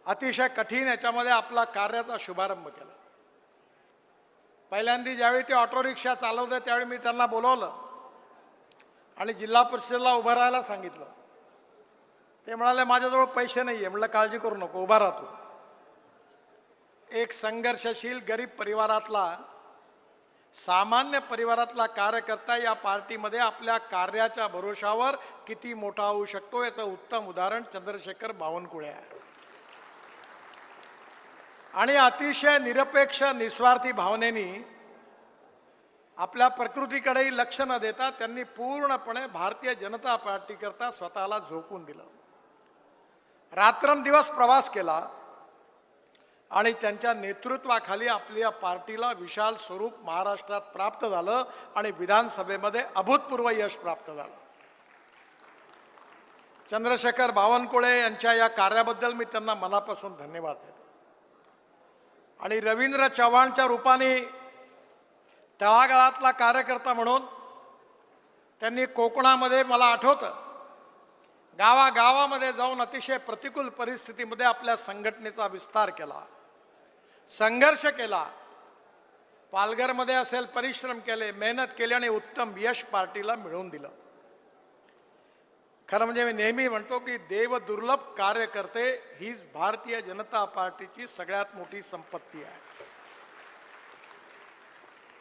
अतिशय कठीण याच्यामध्ये आपला कार्याचा शुभारंभ केला। पहिल्यांदा ज्यावेळी ते ऑटो रिक्षा चालवते त्यावेळी मी त्यांना बोलवलं आणि जिल्हा परिषदेला उभं राहायला सांगितलं। ते म्हणाले माझ्याजवळ पैसे नाही आहे। म्हटलं काळजी करू नको, उभा राहतो। एक संघर्षशील गरीब परिवारातला, सामान्य परिवारातला कार्यकर्ता या पार्टीमध्ये आपल्या कार्याच्या भरोशावर किती मोठा होऊ शकतो याचं उत्तम उदाहरण चंद्रशेखर बावनकुळे आहे। आणि अतिशय निरपेक्ष निस्वार्थी भावनेने आपल्या प्रकृतीकडेही लक्ष न देता त्यांनी पूर्णपणे भारतीय जनता पार्टीकरता स्वतःला झोकून दिलं। रात्रंदिवस प्रवास केला आणि त्यांच्या नेतृत्वाखाली आपल्या पार्टीला विशाल स्वरूप महाराष्ट्रात प्राप्त झालं आणि विधानसभेमध्ये अभूतपूर्व यश प्राप्त झालं। चंद्रशेखर बावनकुळे यांच्या या कार्याबद्दल मी त्यांना मनापासून धन्यवाद देतो। आणि रवींद्र चव्हाणच्या रूपाने तळागाळातला कार्यकर्ता म्हणून त्यांनी कोकणामध्ये मला आठवतं गावागावामध्ये जाऊन अतिशय प्रतिकूल परिस्थितीमध्ये आपल्या संघटनेचा विस्तार केला, संघर्ष केला। पालघरमध्ये असेल परिश्रम केले, मेहनत केली आणि उत्तम यश पार्टीला मिळवून दिलं। खरं म्हणजे मी नेहमी म्हणतो की देव दुर्लभ कार्यकर्ते हीच भारतीय जनता पार्टीची सगळ्यात मोठी संपत्ती आहे।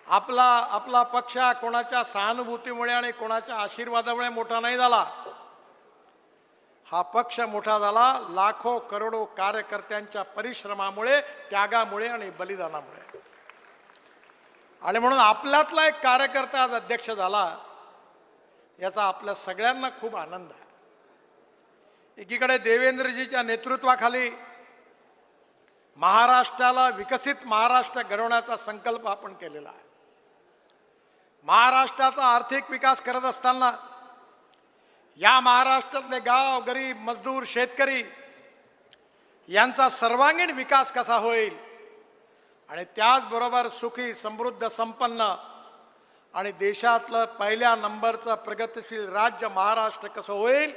आपला पक्ष कोणाच्या सहानुभूतीमुळे आणि कोणाच्या आशीर्वादामुळे मोठा नाही झाला। हा पक्ष मोठा झाला लाखो करोडो कार्यकर्त्यांच्या परिश्रमामुळे, त्यागामुळे आणि बलिदानामुळे। आणि म्हणून आपल्यातला एक कार्यकर्ता आज अध्यक्ष झाला याचा आपल्या सगळ्यांना खूप आनंद आहे। एकीकडे देवेंद्रजीच्या नेतृत्वाखाली महाराष्ट्राला विकसित महाराष्ट्र घडवण्याचा संकल्प आपण केलेला आहे। महाराष्ट्राचा आर्थिक विकास करत असताना या महाराष्ट्रातले गाव, गरीब, मजदूर, शेतकरी यांचा सर्वांगीण विकास कसा होईल आणि त्याचबरोबर सुखी, समृद्ध, संपन्न आणि देशातलं पहिल्या नंबरचं प्रगतिशील राज्य महाराष्ट्र कसं होईल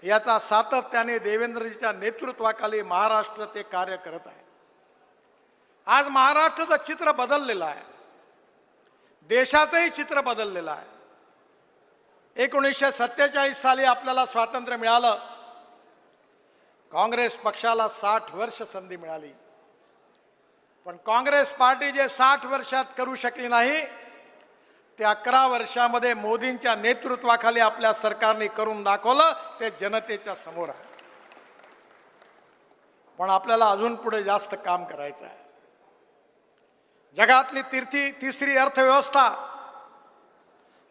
याचा सातत्याने देवेंद्रजीच्या नेतृत्वाखाली महाराष्ट्र ते कार्य करत आहे। आज महाराष्ट्राचं चित्र बदललेलं आहे, देशाचंही चित्र बदललेलं आहे। 1947 साली आपल्याला स्वातंत्र्य मिळालं, काँग्रेस पक्षाला 60 वर्ष संधी मिळाली, पण काँग्रेस पार्टी जे 60 वर्षात करू शकली नाही ते 11 वर्षामध्ये मोदींच्या नेतृत्वाखाली आपल्या सरकारने करून दाखवलं। ते जनतेच्या समोर आहे, पण आपल्याला अजून पुढे जास्त काम करायचं आहे। जगातली तिसरी अर्थव्यवस्था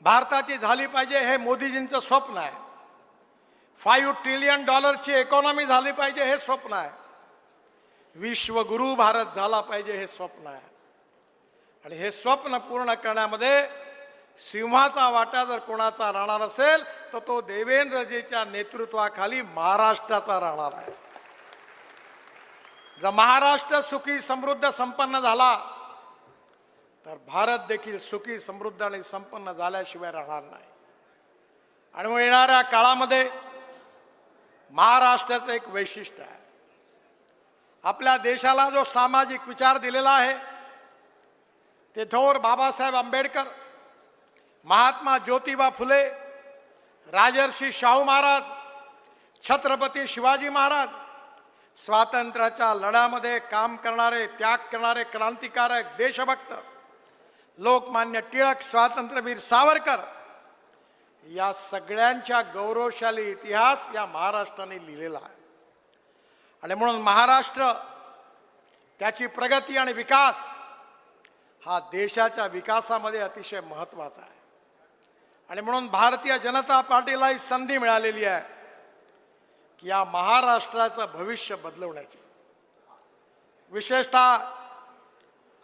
भारताची झाली पाहिजे हे मोदीजींचं स्वप्न आहे। $5 ट्रिलियन इकॉनॉमी झाली पाहिजे हे स्वप्न आहे। विश्वगुरु भारत झाला पाहिजे हे स्वप्न आहे। आणि हे स्वप्न पूर्ण करण्यामध्ये सिंहाचा वाटा जर कोणाचा राहणार असेल तर तो देवेंद्रजीच्या नेतृत्वाखाली महाराष्ट्राचा राहणार आहे। जर महाराष्ट्र सुखी, समृद्ध, संपन्न झाला तर भारत देखील सुखी, समृद्ध आणि संपन्न झाल्याशिवाय राहणार नाही। आणि मग येणाऱ्या काळामध्ये महाराष्ट्राचं एक वैशिष्ट्य आहे, आपल्या देशाला जो सामाजिक विचार दिलेला आहे ते थोर बाबासाहेब आंबेडकर, महात्मा ज्योतिबा फुले, राजर्षी शाहू महाराज, छत्रपती शिवाजी महाराज, स्वातंत्र्याच्या लढ्यामध्ये काम करणारे, त्याग करणारे क्रांतिकारक, देशभक्त लोकमान्य टिळक, स्वातंत्र्यवीर सावरकर या सगळ्यांच्या गौरवशाली इतिहास या महाराष्ट्राने लिहिलेला आहे। आणि म्हणून महाराष्ट्र, त्याची प्रगती आणि विकास हा देशाच्या विकासामध्ये अतिशय महत्त्वाचा आहे। आणि म्हणून भारतीय जनता पार्टीला ही संधी मिळालेली आहे की या महाराष्ट्राचं भविष्य बदलवण्याची। विशेषतः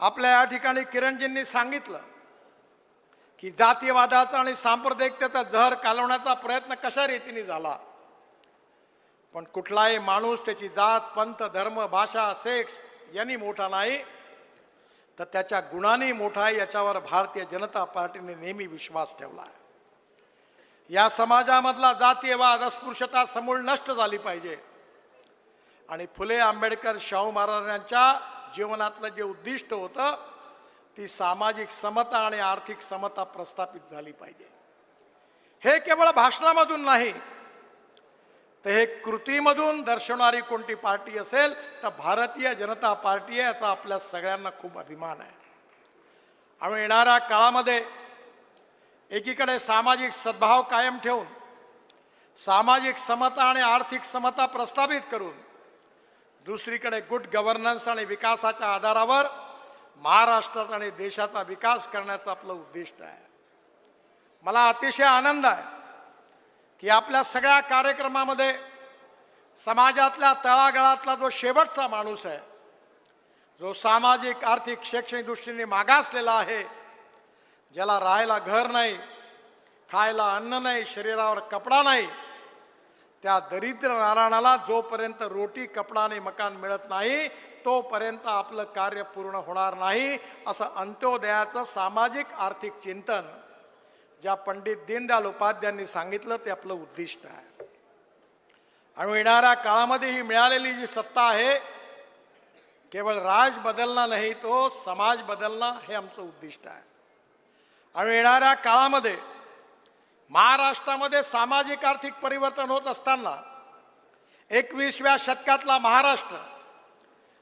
आपल्या या ठिकाणी किरणजींनी सांगितलं की जातीयवादाचा आणि सांप्रदायिकतेचा जहर कालवण्याचा प्रयत्न कशा रीतीने झाला, पण कुठलाही माणूस त्याची जात, पंथ, धर्म, भाषा, सेक्स यांनी मोठा नाही तर त्याच्या गुणांनी मोठा आहे, याच्यावर भारतीय जनता पार्टीने नेहमी विश्वास ठेवला आहे। या समाजामधला जातीयवाद, अस्पृश्यता समूळ नष्ट झाली पाहिजे आणि फुले आंबेडकर शाहू महाराजांच्या जीवनातलं जे उद्दिष्ट होतं ती सामाजिक समता आणि आर्थिक समता प्रस्थापित झाली पाहिजे. हे केवळ भाषणामधून नाही तर हे कृतीमधून दर्शवणारी कोणती पार्टी असेल तर भारतीय जनता पार्टी आहे, याचा आपल्या सगळ्यांना खूप अभिमान आहे. आणि येणाऱ्या काळामध्ये एकीकडे सामाजिक सद्भाव कायम ठेवून सामाजिक समता आणि आर्थिक समता प्रस्थापित करून दुसरीकडे गुड गव्हर्नन्स आणि विकासाच्या आधारावर महाराष्ट्राचा आणि देशाचा विकास करण्याचं आपलं उद्दिष्ट आहे. मला अतिशय आनंद आहे की आपल्या सगळ्या कार्यक्रमामध्ये समाजातल्या तळागाळातला जो शेवटचा माणूस आहे, जो सामाजिक आर्थिक शैक्षणिक दृष्टीने मागासलेला आहे, ज्याला राहायला घर नाही, खायला अन्न नाही, शरीरावर कपडा नाही, त्या दरिद्र नारायणाला जोपर्यंत रोटी कपडा आणि मकान मिळत नाही तोपर्यंत आपलं कार्य पूर्ण होणार नाही, असं अंत्योदयाचं सामाजिक आर्थिक चिंतन ज्या पंडित दीनदयाल उपाध्यायांनी सांगितलं ते आपलं उद्दिष्ट आहे. आणि येणाऱ्या काळामध्ये ही मिळालेली जी सत्ता आहे केवळ राज बदलणं नाही, तो समाज बदलणं हे आमचं उद्दिष्ट आहे. आणि येणाऱ्या काळामध्ये महाराष्ट्रामध्ये सामाजिक आर्थिक परिवर्तन होत असताना 21व्या शतकातला महाराष्ट्र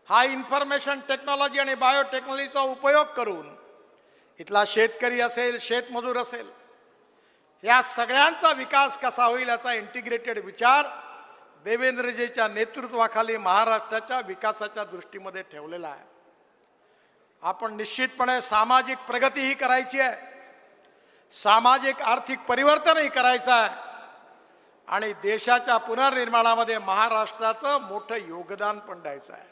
हा इन्फॉर्मेशन टेक्नॉलॉजी आणि बायोटेक्नॉलॉजीचा उपयोग करून इथला शेतकरी असेल, शेतमजूर असेल, या सगळ्यांचा विकास कसा होईल याचा इंटिग्रेटेड विचार देवेंद्रजीच्या नेतृत्वाखाली महाराष्ट्राच्या विकासाच्या दृष्टीमध्ये ठेवलेला आहे. आपण निश्चितपणे सामाजिक प्रगतीही करायची आहे, सामाजिक आर्थिक परिवर्तनही करायचं आहे आणि देशाच्या पुनर्निर्माणामध्ये महाराष्ट्राचं मोठं योगदान पण द्यायचं आहे.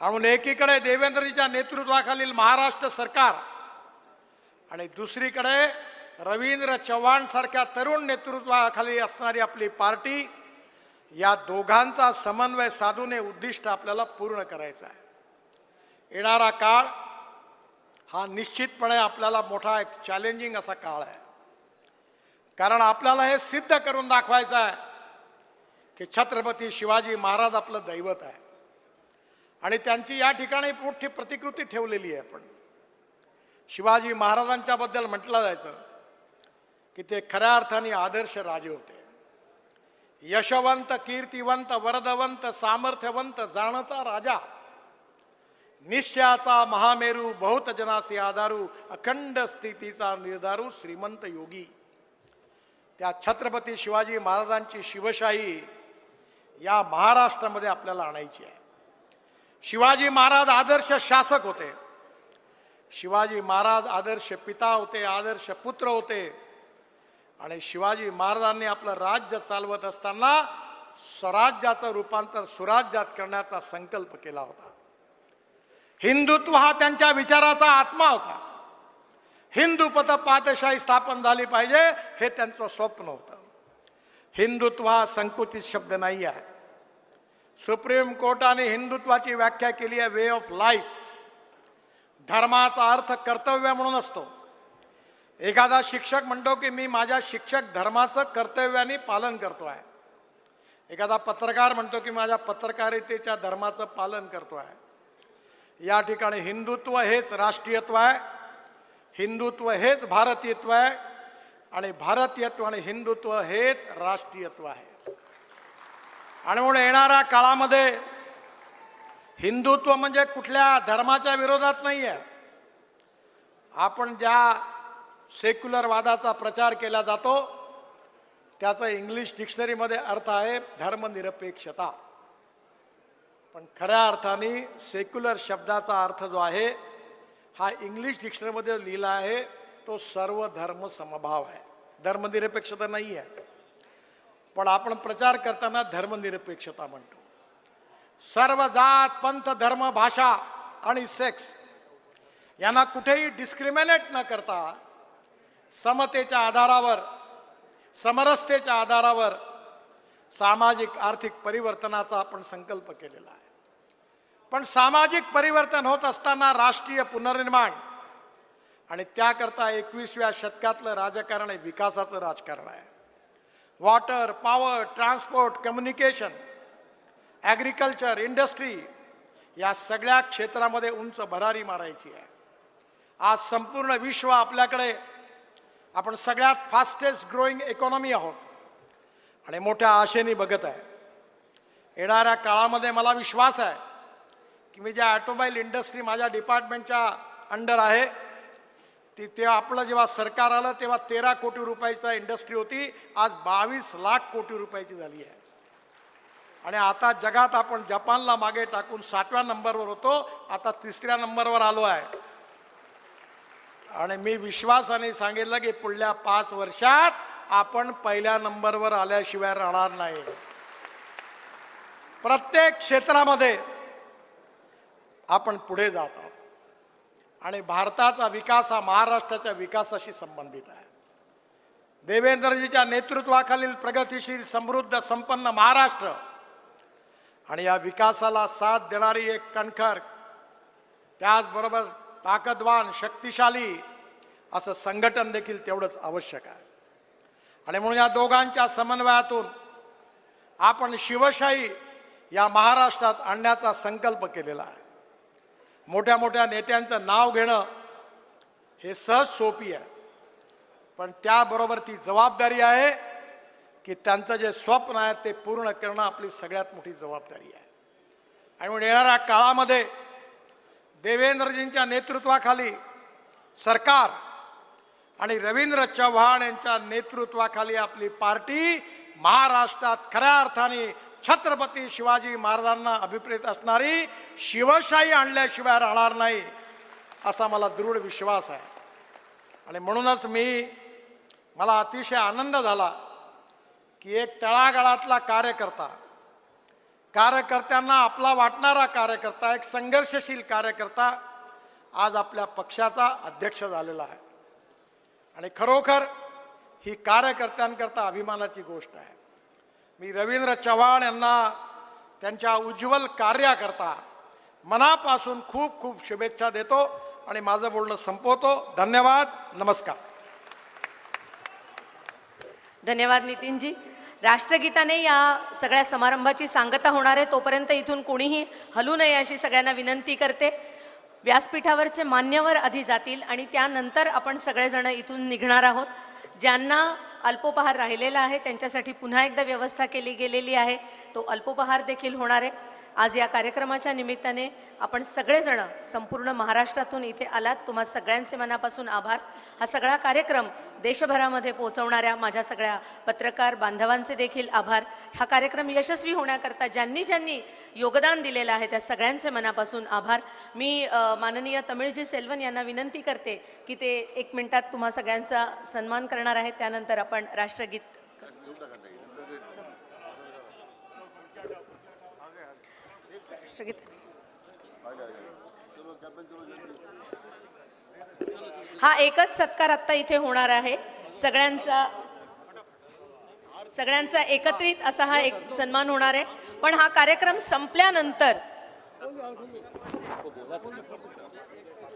म्हणून एकीकडे देवेंद्रजीच्या नेतृत्वाखालील महाराष्ट्र सरकार आणि दुसरीकडे रवींद्र चव्हाण सारख्या तरुण नेतृत्वाखाली असणारी आपली पार्टी, या दोघांचा समन्वय साधून हे उद्दिष्ट आपल्याला पूर्ण करायचं आहे. येणारा काळ हा निश्चितपणे आपल्याला मोठा एक चॅलेंजिंग असा काळ आहे, कारण आपल्याला हे सिद्ध करून दाखवायचं आहे की छत्रपती शिवाजी महाराज आपलं दैवत आहे आणि त्यांची या ठिकाणी मोठी प्रतिकृती ठेवलेली आहे. पण शिवाजी महाराजांच्या बद्दल म्हटलं जायचं की ते खऱ्या अर्थाने आदर्श राजे होते. यशवंत, कीर्तिवंत, वरदवंत, सामर्थ्यवंत, जाणता राजा, निश्चयाचा महामेरू, बहुत जनासी आधारू, अखंड स्थितीचा निर्धारू, श्रीमंत योगी. त्या छत्रपती शिवाजी महाराजांची शिवशाही या महाराष्ट्रामध्ये आपल्याला आणायची आहे. शिवाजी महाराज आदर्श शासक होते, शिवाजी महाराज आदर्श पिता होते, आदर्श पुत्र होते आणि शिवाजी महाराजांनी आपलं राज्य चालवत असताना स्वराज्याचं रूपांतर सुराज्यात करण्याचा संकल्प केला होता. हिंदुत्व हा त्यांच्या विचाराचा आत्मा होता. हिंदूपत पातशाही स्थापन झाली पाहिजे हे त्यांचं स्वप्न होतं. हिंदुत्व हा संकुचित शब्द नाही आहे. सुप्रीम कोर्टाने हिंदुत्वाची व्याख्या केली आहे वे ऑफ लाईफ. धर्माचा अर्थ कर्तव्य म्हणून असतो. एखादा शिक्षक म्हणतो की मी माझ्या शिक्षक धर्माचं कर्तव्याने पालन करतो आहे. एखादा पत्रकार म्हणतो की माझ्या पत्रकारितेच्या धर्माचं पालन करतो आहे. या ठिकाणी हिंदुत्व हेच राष्ट्रीयत्व आहे, हिंदुत्व हेच भारतीयत्व आहे आणि भारतीयत्व आणि हिंदुत्व हेच राष्ट्रीयत्व आहे. आणि म्हणून येणाऱ्या काळामध्ये हिंदुत्व म्हणजे कुठल्या धर्माच्या विरोधात नाही आहे. आपण ज्या सेक्युलरवादाचा प्रचार केला जातो त्याचा इंग्लिश डिक्शनरीमध्ये अर्थ आहे धर्मनिरपेक्षता. पण खऱ्या अर्थाने सेक्युलर शब्दाचा अर्थ जो आहे हा इंग्लिश डिक्शनरीमध्ये लिहिला आहे तो सर्व धर्म समभाव आहे, धर्मनिरपेक्षता नाही आहे. पण आपण प्रचार करताना धर्मनिरपेक्षता म्हणतो. सर्व जात, पंथ, धर्म, भाषा आणि सेक्स यांना कुठेही डिस्क्रिमिनेट न करता समतेच्या आधारावर, समरसतेच्या आधारावर सामाजिक आर्थिक परिवर्तनाचा आपण संकल्प केलेला आहे. पण सामाजिक परिवर्तन होत असताना राष्ट्रीय पुनर्निर्माण आणि त्याकरता 21व्या शतकातलं राजकारण हे विकासाचं राजकारण आहे. Water, power, transport, communication, agriculture, industry या सगळ्या क्षेत्रामध्ये उंच भरारी मारायची आहे. आज संपूर्ण विश्व आपल्याकडे, आपण सगळ्यात फास्टेस्ट ग्रोईंग इकॉनॉमी आहोत आणि मोठ्या आशेने बघत आहे. येणाऱ्या काळामध्ये मला विश्वास आहे की मी ज्या ऑटोमोबाईल इंडस्ट्री माझ्या डिपार्टमेंटच्या अंडर आहे ती आपलं जेव्हा सरकार आलं तेव्हा 13 कोटी रुपयाचा इंडस्ट्री होती, आज 22 लाख कोटी रुपयाची झाली आहे. आणि आता जगात आपण जपानला मागे टाकून 7व्या नंबरवर होतो, आता 3ऱ्या नंबरवर आलो आहे. आणि मी विश्वासाने सांगितलं की पुढल्या 5 वर्षात आपण पहिल्या नंबरवर आल्याशिवाय राहणार नाही. प्रत्येक क्षेत्रामध्ये आपण पुढे जात आहोत आणि भारताचा विकास हा महाराष्ट्राच्या विकासाशी संबंधित आहे. देवेंद्रजीच्या नेतृत्वाखालील प्रगतिशील, समृद्ध, संपन्न महाराष्ट्र आणि या विकासाला साथ देणारी एक कणखर, त्याचबरोबर ताकदवान, शक्तिशाली असं संघटन देखील तेवढंच आवश्यक आहे. आणि म्हणून या दोघांच्या समन्वयातून आपण शिवशाही या महाराष्ट्रात आणण्याचा संकल्प केलेला आहे. मोठ्या मोठ्या नेत्यांचं नाव घेणं हे सहज सोपी आहे, पण त्याबरोबर ती जबाबदारी आहे की त्यांचं जे स्वप्न आहे ते पूर्ण करणं आपली सगळ्यात मोठी जबाबदारी आहे. आणि म्हणून येणाऱ्या काळामध्ये देवेंद्रजींच्या नेतृत्वाखाली सरकार आणि रवींद्र चव्हाण यांच्या नेतृत्वाखाली आपली पार्टी महाराष्ट्रात खऱ्या अर्थाने छत्रपती शिवाजी महाराजांना अभिप्रेत असणारी शिवशाही आणल्याशिवाय राहणार नाही असा मला दृढ विश्वास आहे. आणि म्हणूनच मला अतिशय आनंद झाला की एक तळागाळातला कार्यकर्त्यांना आपला वाटणारा कार्यकर्ता, एक संघर्षशील कार्यकर्ता आज आपल्या पक्षाचा अध्यक्ष झालेला आहे. आणि खरोखर ही कार्यकर्त्यांकरता अभिमानाची गोष्ट आहे. मी रवींद्र चव्हाण यांना त्यांच्या उज्ज्वल कार्याकरता मनापासून खूप खूप शुभेच्छा देतो आणि माझं बोलणं संपवतो. धन्यवाद. नमस्कार. धन्यवाद नितीनजी. राष्ट्रगीताने या सगळ्या समारंभाची सांगता होणार आहे, तोपर्यंत इथून कोणीही हलू नये अशी सगळ्यांना विनंती करते. व्यासपीठावरचे मान्यवर आधी जातील आणि त्यानंतर आपण सगळेजण इथून निघणार आहोत. ज्यांना अल्पोपहार राहिलेला आहे त्यांच्यासाठी पुन्हा एकदा व्यवस्था केली गेलेली आहे, तो अल्पोपहार देखील होणार आहे. आज या कार्यक्रमाच्या निमित्ताने आपण सगळेजण संपूर्ण महाराष्ट्रातून इथे आलात, तुम्हा सगळ्यांचे मनापासून आभार. हा सगळा कार्यक्रम देशभरामध्ये पोहोचवणाऱ्या माझ्या सगळ्या पत्रकार बांधवांचे देखील आभार. हा कार्यक्रम यशस्वी होण्याकरता ज्यांनी ज्यांनी योगदान दिलेलं आहे त्या सगळ्यांचे मनापासून आभार. मी माननीय तमिळजी सेल्वन यांना विनंती करते की ते 1 मिनिटात तुम्हा सगळ्यांचा सन्मान करणार आहेत. त्यानंतर आपण राष्ट्रगीत हा एकच सत्कार आता इथे होणार आहे. सगळ्यांचा एकत्रित असा हा एक सन्मान होणार आहे. पण हा कार्यक्रम संपल्यानंतर